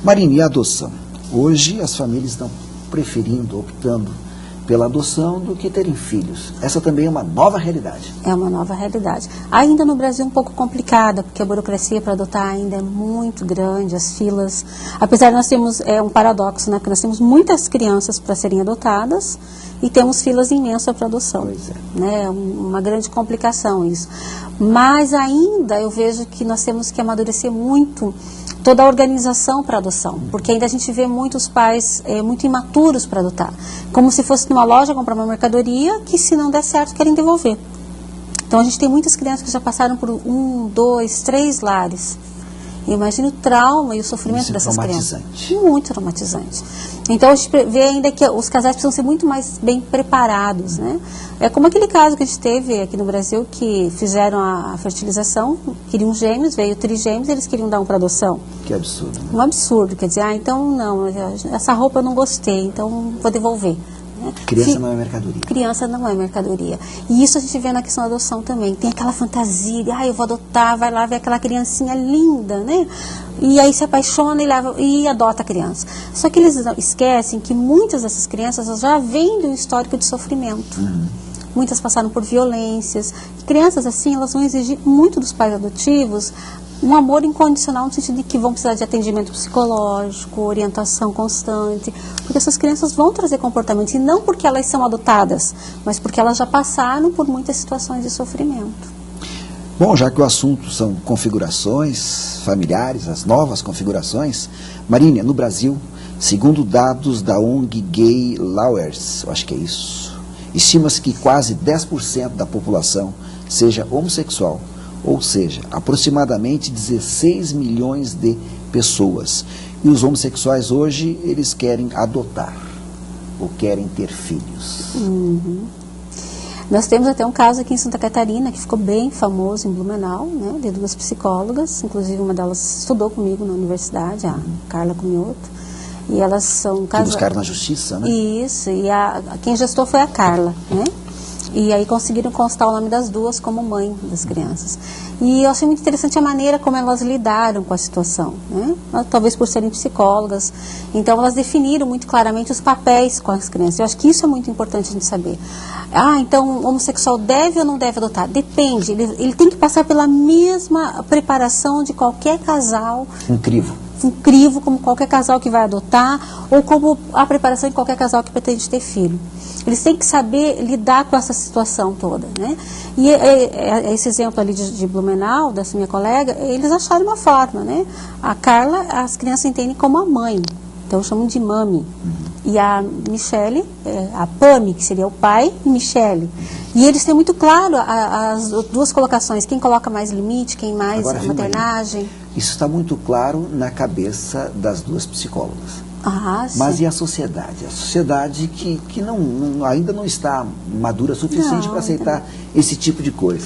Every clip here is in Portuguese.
Marina, e a adoção? Hoje as famílias estão preferindo, optando pela adoção do que terem filhos. Essa também é uma nova realidade. É uma nova realidade. Ainda no Brasil um pouco complicada, porque a burocracia para adotar ainda é muito grande, as filas. Apesar de nós termos um paradoxo, né? Porque nós temos muitas crianças para serem adotadas e temos filas imensas para adoção. Pois é. Né? Uma grande complicação isso. Mas ainda eu vejo que nós temos que amadurecer muito toda a organização para adoção, porque ainda a gente vê muitos pais muito imaturos para adotar, como se fosse numa loja comprar uma mercadoria que, se não der certo, querem devolver. Então a gente tem muitas crianças que já passaram por 1, 2, 3 lares. Imagina o trauma e o sofrimento dessas crianças. Muito traumatizante. Então a gente vê ainda que os casais precisam ser muito mais bem preparados, né? É como aquele caso que a gente teve aqui no Brasil, que fizeram a fertilização, queriam gêmeos, veio trigêmeos, eles queriam dar um para adoção. Que absurdo. Né? Um absurdo, quer dizer, então não, essa roupa eu não gostei, então vou devolver. Criança não é mercadoria. Criança não é mercadoria. E isso a gente vê na questão da adoção também. Tem aquela fantasia de, eu vou adotar, vai lá ver aquela criancinha linda, né? E aí se apaixona e leva e adota a criança. Só que eles esquecem que muitas dessas crianças já vêm de um histórico de sofrimento. Muitas passaram por violências. Crianças assim, elas vão exigir muito dos pais adotivos um amor incondicional, no sentido de que vão precisar de atendimento psicológico, orientação constante, porque essas crianças vão trazer comportamentos, e não porque elas são adotadas, mas porque elas já passaram por muitas situações de sofrimento. Bom, já que o assunto são configurações familiares, as novas configurações, Marina, no Brasil, segundo dados da ONG Gay Lawyers, eu acho que é isso, estima-se que quase 10% da população seja homossexual, ou seja, aproximadamente 16 milhões de pessoas. E os homossexuais hoje, eles querem adotar, ou querem ter filhos. Nós temos até um caso aqui em Santa Catarina, que ficou bem famoso em Blumenau, né, de 2 psicólogas, inclusive uma delas estudou comigo na universidade, a Carla Cunhoto, e elas são casadas. Que buscaram na justiça, né? Isso, e quem gestou foi a Carla, né? E aí conseguiram constar o nome das duas como mãe das crianças. E eu achei muito interessante a maneira como elas lidaram com a situação, né? Talvez por serem psicólogas. Então elas definiram muito claramente os papéis com as crianças. Eu acho que isso é muito importante a gente saber. Então o homossexual deve ou não deve adotar? Depende, ele tem que passar pela mesma preparação de qualquer casal. Um crivo, Como qualquer casal que vai adotar, ou como a preparação de qualquer casal que pretende ter filho. Eles têm que saber lidar com essa situação toda, né? E esse exemplo ali de Blumenau, dessa minha colega, eles acharam uma forma, né? A Carla, as crianças entendem como a mãe, então chamam de mami. E a Michele, a Pami, que seria o pai, e Michele. E eles têm muito claro as duas colocações, quem coloca mais limite, quem mais a maternagem. Isso está muito claro na cabeça das duas psicólogas. Mas e a sociedade? A sociedade que ainda não está madura o suficiente para aceitar esse tipo de coisa.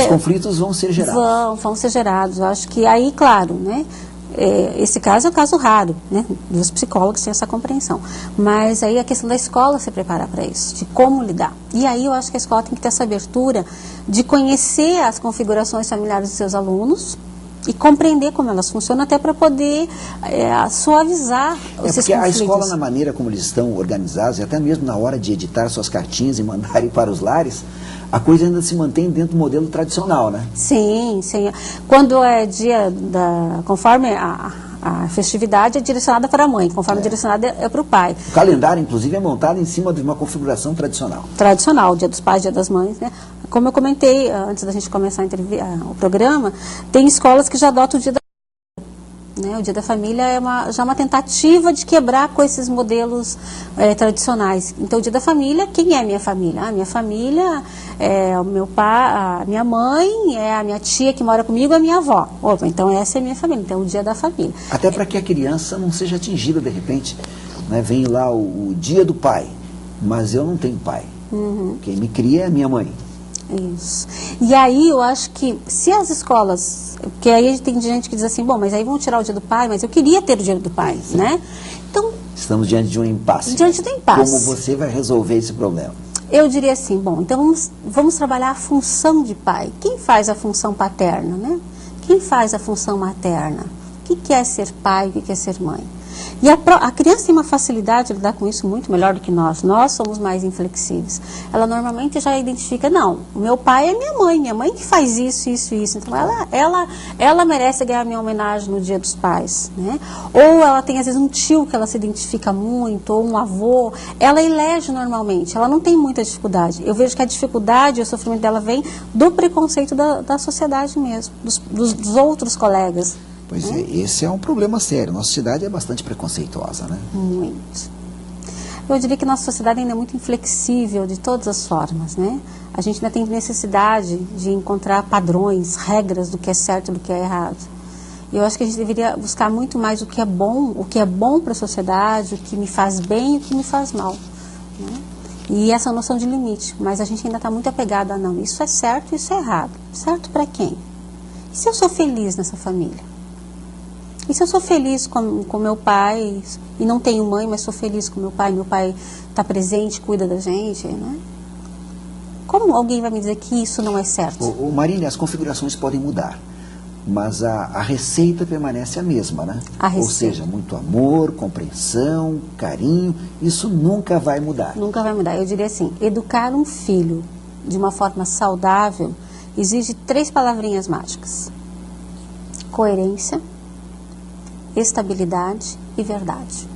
Os conflitos vão ser gerados. Vão ser gerados. Eu acho que aí, claro, né? Esse caso é um caso raro, né? Os psicólogos têm essa compreensão. Mas aí a questão da escola se preparar para isso, de como lidar. E aí eu acho que a escola tem que ter essa abertura de conhecer as configurações familiares dos seus alunos, e compreender como elas funcionam, até para poder suavizar esses conflitos. A escola, na maneira como eles estão organizados, e até mesmo na hora de editar suas cartinhas e mandarem para os lares, a coisa ainda se mantém dentro do modelo tradicional, né? Sim. Quando é dia conforme a festividade é direcionada para a mãe, conforme direcionada é para o pai. O calendário, inclusive, é montado em cima de uma configuração tradicional. Tradicional, dia dos pais, dia das mães, né? Como eu comentei antes da gente começar o programa, tem escolas que já adotam o dia da família, né? O dia da família é já uma tentativa de quebrar com esses modelos tradicionais. Então, o dia da família, quem é a minha família? A minha família é o meu pai, a minha mãe, é a minha tia que mora comigo, a minha avó. Opa, então essa é a minha família, então o dia da família. Até para que a criança não seja atingida de repente, né? Vem lá o dia do pai, mas eu não tenho pai. Quem me cria é a minha mãe. Isso. E aí eu acho que se as escolas, porque aí tem gente que diz assim, bom, mas aí vão tirar o dia do pai, mas eu queria ter o dia do pai, né? Então, estamos diante de um impasse. Diante do impasse. Como você vai resolver esse problema? Eu diria assim, bom, então vamos trabalhar a função de pai. Quem faz a função paterna, né? Quem faz a função materna? O que é ser pai, o que é ser mãe? E a criança tem uma facilidade de lidar com isso muito melhor do que nós. Nós somos mais inflexíveis. Ela normalmente já identifica, não, o meu pai é minha mãe que faz isso, isso, isso. Então ela merece ganhar minha homenagem no Dia dos Pais, né? Ou ela tem às vezes um tio que ela se identifica muito, ou um avô. Ela elege normalmente, ela não tem muita dificuldade. Eu vejo que a dificuldade e o sofrimento dela vem do preconceito da sociedade mesmo, dos outros colegas. Pois é, esse é um problema sério. Nossa sociedade é bastante preconceituosa, né? Muito. Eu diria que nossa sociedade ainda é muito inflexível de todas as formas, né? A gente ainda tem necessidade de encontrar padrões, regras do que é certo e do que é errado. E eu acho que a gente deveria buscar muito mais o que é bom para a sociedade, o que me faz bem e o que me faz mal, né? E essa noção de limite. Mas a gente ainda está muito apegado a não, isso é certo e isso é errado. Certo para quem? E se eu sou feliz nessa família? E se eu sou feliz com meu pai, e não tenho mãe, mas sou feliz com meu pai está presente, cuida da gente, né? Como alguém vai me dizer que isso não é certo? Marília, as configurações podem mudar, mas a receita permanece a mesma, né? Ou seja, muito amor, compreensão, carinho, isso nunca vai mudar. Nunca vai mudar. Eu diria assim, educar um filho de uma forma saudável exige 3 palavrinhas mágicas: coerência, estabilidade e verdade.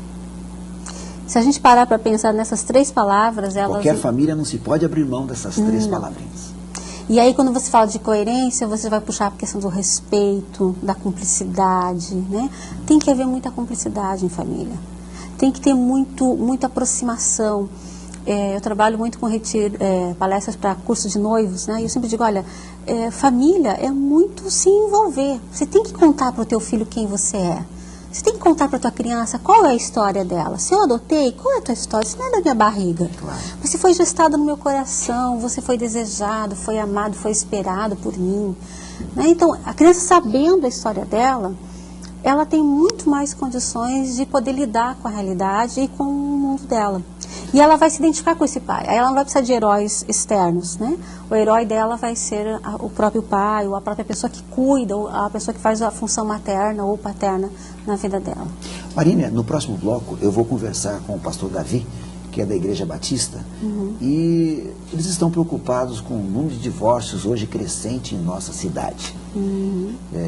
Se a gente parar para pensar nessas 3 palavras, qualquer família não se pode abrir mão dessas 3 palavrinhas. E aí, quando você fala de coerência, você vai puxar a questão do respeito, da cumplicidade, né? Tem que haver muita cumplicidade em família. Tem que ter muita aproximação. Eu trabalho muito com palestras para cursos de noivos, né? E eu sempre digo, olha, família é muito se envolver. Você tem que contar para o teu filho quem você é. Você tem que contar para a tua criança qual é a história dela. Se eu adotei, qual é a tua história? Isso não é da minha barriga. Claro. Você foi gestado no meu coração, você foi desejado, foi amado, foi esperado por mim, né? Então, a criança sabendo a história dela, ela tem muito mais condições de poder lidar com a realidade e com o mundo dela. E ela vai se identificar com esse pai. Aí ela não vai precisar de heróis externos, né? O herói dela vai ser o próprio pai, ou a própria pessoa que cuida, ou a pessoa que faz a função materna ou paterna na vida dela. Marília, no próximo bloco eu vou conversar com o pastor Davi, que é da Igreja Batista, e eles estão preocupados com o número de divórcios hoje crescente em nossa cidade.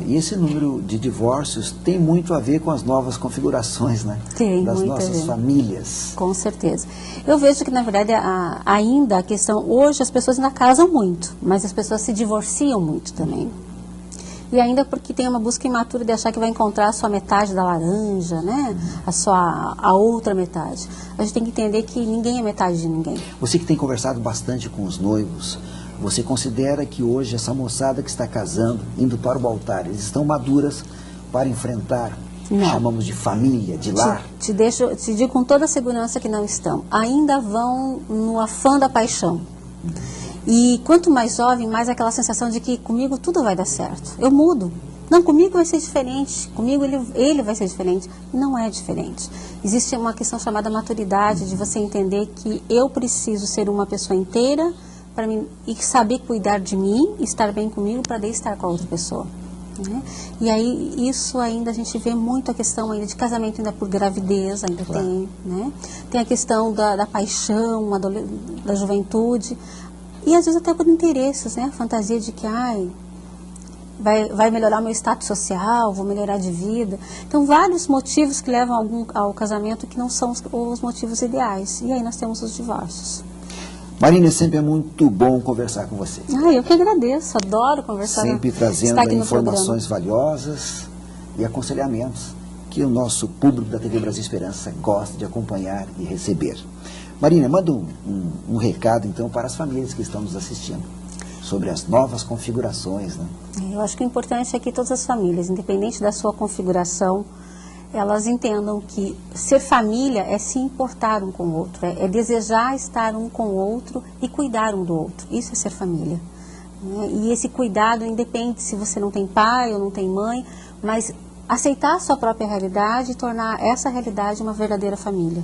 E esse número de divórcios tem muito a ver com as novas configurações, né? Das nossas famílias. Com certeza. Eu vejo que, na verdade, ainda a questão, hoje as pessoas ainda casam muito, mas as pessoas se divorciam muito também. E ainda porque tem uma busca imatura de achar que vai encontrar a sua metade da laranja, né? A outra metade. A gente tem que entender que ninguém é metade de ninguém. Você que tem conversado bastante com os noivos, você considera que hoje essa moçada que está casando, indo para o altar, eles estão maduras para enfrentar, chamamos de família, de lar? Te digo com toda a segurança que não estão. Ainda vão no afã da paixão. E quanto mais jovem, mais aquela sensação de que comigo tudo vai dar certo. Eu mudo. Não, comigo vai ser diferente. Comigo ele vai ser diferente. Não é diferente. Existe uma questão chamada maturidade, de você entender que eu preciso ser uma pessoa inteira para mim, e saber cuidar de mim, estar bem comigo para daí estar com a outra pessoa, né? E aí isso ainda a gente vê muito a questão ainda de casamento ainda por gravidez, ainda tem, né? Tem a questão da paixão, da juventude. E às vezes até por interesses, né? A fantasia de que, vai melhorar meu status social, vou melhorar de vida. Então, vários motivos que levam ao casamento que não são os motivos ideais. E aí nós temos os divórcios. Marília, sempre é muito bom conversar com você. Eu que agradeço, adoro conversar. Sempre trazendo informações valiosas e aconselhamentos que o nosso público da TV Brasil Esperança gosta de acompanhar e receber. Marília, manda um recado, então, para as famílias que estão nos assistindo, sobre as novas configurações, né? Eu acho que o importante é que todas as famílias, independente da sua configuração, elas entendam que ser família é se importar um com o outro, é desejar estar um com o outro e cuidar um do outro. Isso é ser família, né? E esse cuidado independe se você não tem pai ou não tem mãe, mas aceitar a sua própria realidade e tornar essa realidade uma verdadeira família.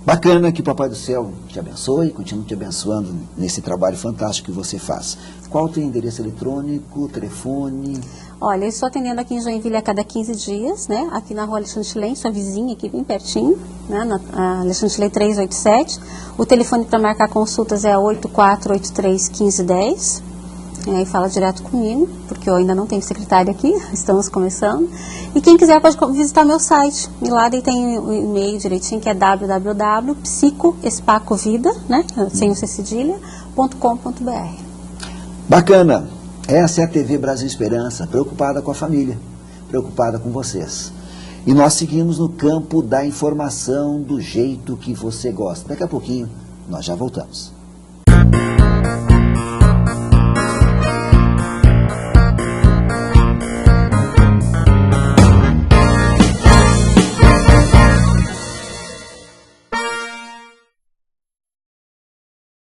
Bacana, que o Papai do Céu te abençoe e continue te abençoando nesse trabalho fantástico que você faz. Qual o teu endereço eletrônico, telefone? Olha, eu estou atendendo aqui em Joinville a cada 15 dias, né? Aqui na rua Alexandre Chilem, sua vizinha aqui bem pertinho, né? Na Alexandre Chilem 387. O telefone para marcar consultas é 8483-1510. Aí fala direto comigo, porque eu ainda não tenho secretária aqui, estamos começando. E quem quiser pode visitar meu site. E lá tem o e-mail direitinho, que é www.psicoespacovida, né? Sem o cedilha.com.br. Bacana! Essa é a TV Brasil Esperança, preocupada com a família, preocupada com vocês. E nós seguimos no campo da informação do jeito que você gosta. Daqui a pouquinho nós já voltamos.